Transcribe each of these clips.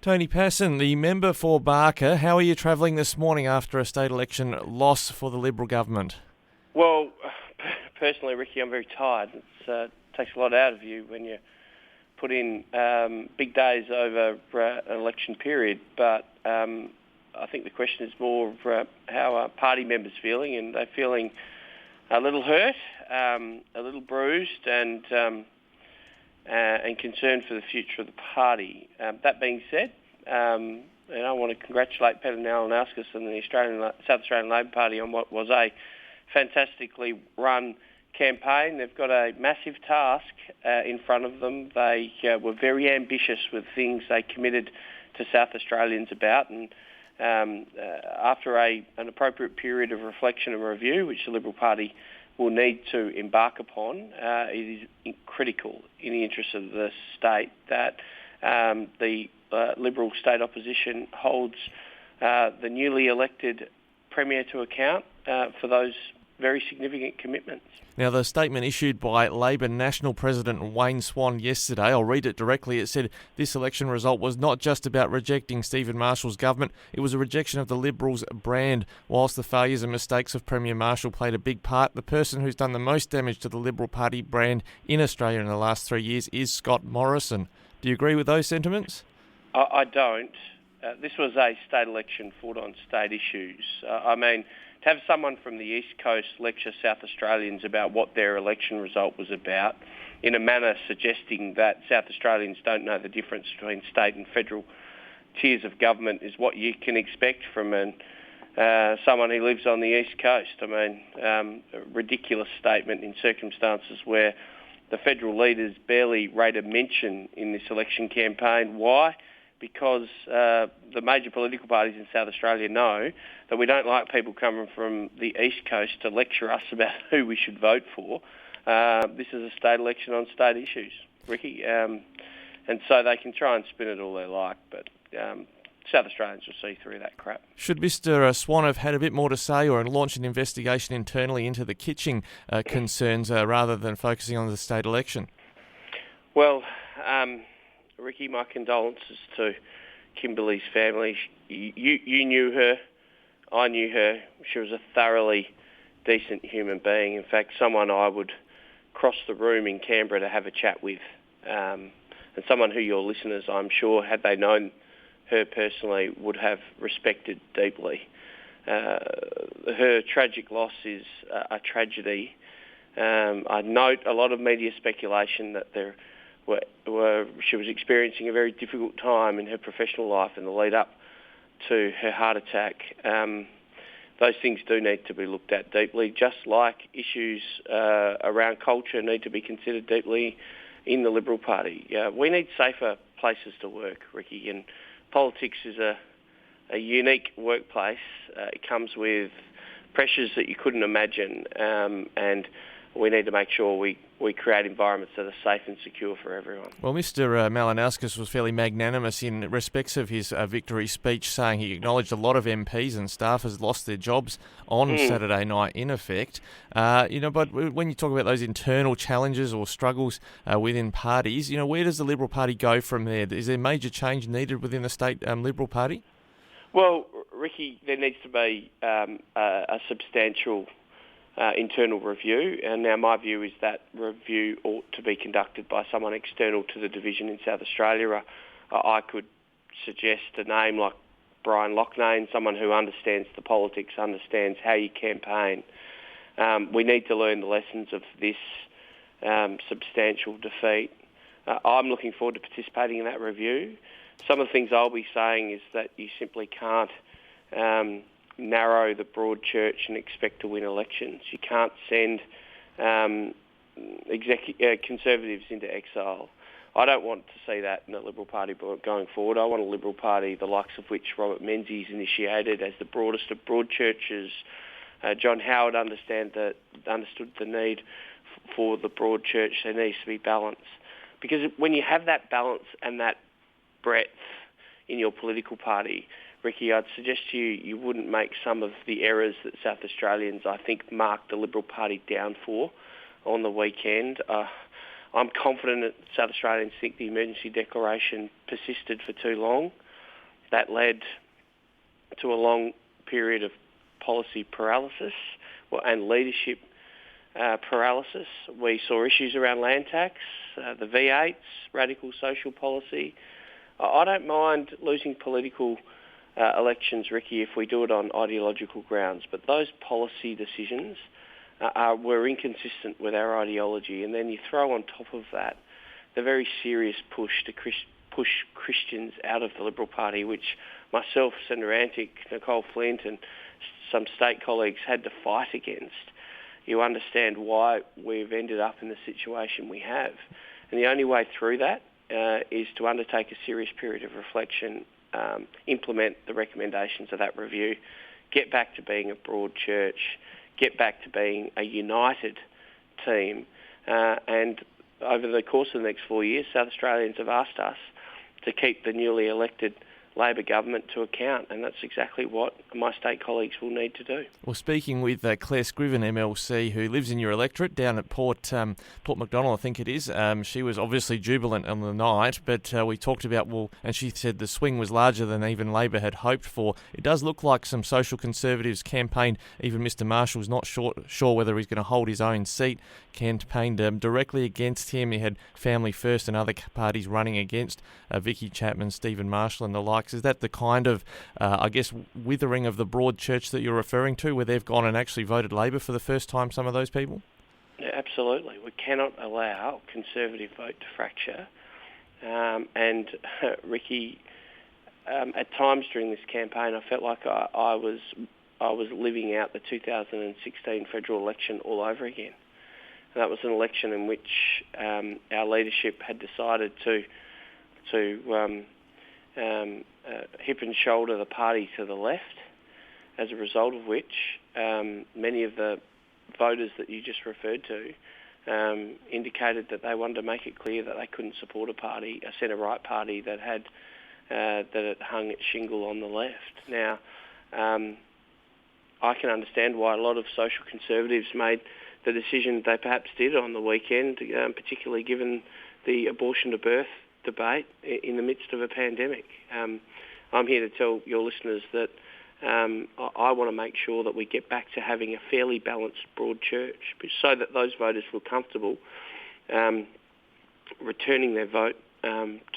Tony Passon, the member for Barker. How are you travelling this morning after a state election loss for the Liberal government? Well, personally, Ricky, I'm very tired. It takes a lot out of you when you put in big days over an election period. But I think the question is more of how are party members feeling, and they're feeling a little hurt, a little bruised, and concerned for the future of the party. That being said, and I want to congratulate Peter Malinauskas and the South Australian Labor Party on what was a fantastically run campaign. They've got a massive task in front of them. They were very ambitious with things they committed to South Australians about, and after an appropriate period of reflection and review, which the Liberal Party will need to embark upon, it is critical in the interests of the state that the Liberal state opposition holds the newly elected Premier to account for those very significant commitments. Now, the statement issued by Labor National President Wayne Swan yesterday, I'll read it directly. It said, "This election result was not just about rejecting Stephen Marshall's government, it was a rejection of the Liberals' brand. Whilst the failures and mistakes of Premier Marshall played a big part, the person who's done the most damage to the Liberal Party brand in Australia in the last 3 years is Scott Morrison." Do you agree with those sentiments? I don't. This was a state election fought on state issues. To have someone from the East Coast lecture South Australians about what their election result was about in a manner suggesting that South Australians don't know the difference between state and federal tiers of government is what you can expect from someone who lives on the East Coast. A ridiculous statement in circumstances where the federal leaders barely rate a mention in this election campaign. Why? Because the major political parties in South Australia know that we don't like people coming from the East Coast to lecture us about who we should vote for. This is a state election on state issues, Ricky. And so they can try and spin it all they like, but South Australians will see through that crap. Should Mr Swan have had a bit more to say or launch an investigation internally into the Kitching concerns rather than focusing on the state election? Well, Ricky, my condolences to Kimberley's family. You knew her. I knew her. She was a thoroughly decent human being. In fact, someone I would cross the room in Canberra to have a chat with. And someone who your listeners, I'm sure, had they known her personally, would have respected deeply. Her tragic loss is a tragedy. I note a lot of media speculation that she was experiencing a very difficult time in her professional life in the lead up to her heart attack. Those things do need to be looked at deeply, just like issues around culture need to be considered deeply in the Liberal Party. We need safer places to work, Ricky, and politics is a unique workplace. It comes with pressures that you couldn't imagine, and we need to make sure we create environments that are safe and secure for everyone. Well, Mr Malinauskas was fairly magnanimous in respects of his victory speech, saying he acknowledged a lot of MPs and staffers lost their jobs on Saturday night, in effect. But when you talk about those internal challenges or struggles within parties, where does the Liberal Party go from there? Is there major change needed within the state Liberal Party? Well, Ricky, there needs to be a substantial internal review, and now my view is that review ought to be conducted by someone external to the division in South Australia. I could suggest a name like Brian Loughnane, someone who understands the politics, understands how you campaign. We need to learn the lessons of this substantial defeat. I'm looking forward to participating in that review. Some of the things I'll be saying is that you simply can't narrow the broad church and expect to win elections. You can't send Conservatives into exile. I don't want to see that in the Liberal Party going forward. I want a Liberal Party the likes of which Robert Menzies initiated as the broadest of broad churches. John Howard understood the need for the broad church. There needs to be balance. Because when you have that balance and that breadth in your political party, Ricky, I'd suggest to you wouldn't make some of the errors that South Australians, I think, marked the Liberal Party down for on the weekend. I'm confident that South Australians think the emergency declaration persisted for too long. That led to a long period of policy paralysis and leadership paralysis. We saw issues around land tax, the V8s, radical social policy. I don't mind losing political elections, Ricky, if we do it on ideological grounds, but those policy decisions were inconsistent with our ideology, and then you throw on top of that the very serious push to push Christians out of the Liberal Party, which myself, Senator Antic, Nicole Flint and some state colleagues had to fight against. You understand why we've ended up in the situation we have. And the only way through that is to undertake a serious period of reflection, implement the recommendations of that review, get back to being a broad church, get back to being a united team. And over the course of the next 4 years, South Australians have asked us to keep the newly elected Labor government to account, and that's exactly what my state colleagues will need to do. Well, speaking with Claire Scriven, MLC, who lives in your electorate down at Port Macdonald, I think it is, she was obviously jubilant on the night, but we talked about, and she said the swing was larger than even Labor had hoped for. It does look like some social conservatives campaigned, even Mr Marshall's not sure whether he's going to hold his own seat, campaigned directly against him. He had Family First and other parties running against Vicky Chapman, Stephen Marshall and the likes. Is that the kind of, withering of the broad church that you're referring to, where they've gone and actually voted Labor for the first time, some of those people? Yeah, absolutely. We cannot allow conservative vote to fracture. And Ricky, at times during this campaign, I felt like I was living out the 2016 federal election all over again. And that was an election in which our leadership had decided to hip and shoulder the party to the left, as a result of which many of the voters that you just referred to indicated that they wanted to make it clear that they couldn't support a centre-right party that had hung its shingle on the left. Now, I can understand why a lot of social conservatives made the decision they perhaps did on the weekend, particularly given the abortion to birth debate in the midst of a pandemic. I'm here to tell your listeners that I want to make sure that we get back to having a fairly balanced broad church, so that those voters feel comfortable returning their vote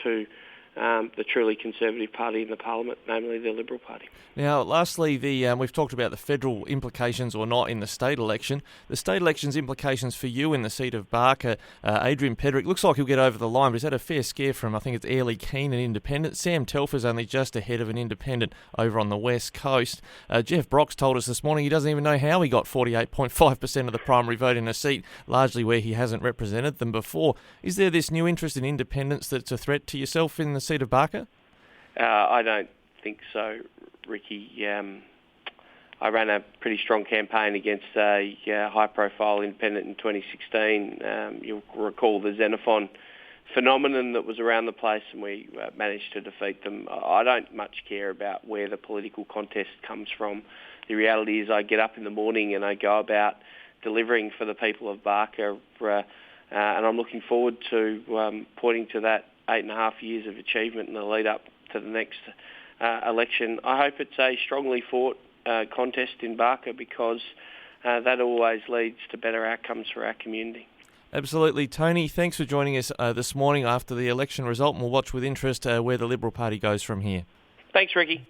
to the truly conservative party in the parliament, namely the Liberal Party. Now, lastly, we've talked about the federal implications or not in the state election. The state election's implications for you in the seat of Barker, Adrian Pedrick, looks like he'll get over the line, but he's had a fair scare from, I think it's Airlie Keane, an independent. Sam Telfer's only just ahead of an independent over on the west coast. Jeff Brock's told us this morning he doesn't even know how he got 48.5% of the primary vote in a seat, largely where he hasn't represented them before. Is there this new interest in independence that's a threat to yourself in the seat of Barker? I don't think so, Ricky. I ran a pretty strong campaign against a high-profile independent in 2016. You'll recall the Xenophon phenomenon that was around the place, and we managed to defeat them. I don't much care about where the political contest comes from. The reality is I get up in the morning and I go about delivering for the people of Barker, and I'm looking forward to pointing to that 8.5 years of achievement in the lead up to the next election. I hope it's a strongly fought contest in Barker, because that always leads to better outcomes for our community. Absolutely. Tony, thanks for joining us this morning after the election result, and we'll watch with interest where the Liberal Party goes from here. Thanks, Ricky.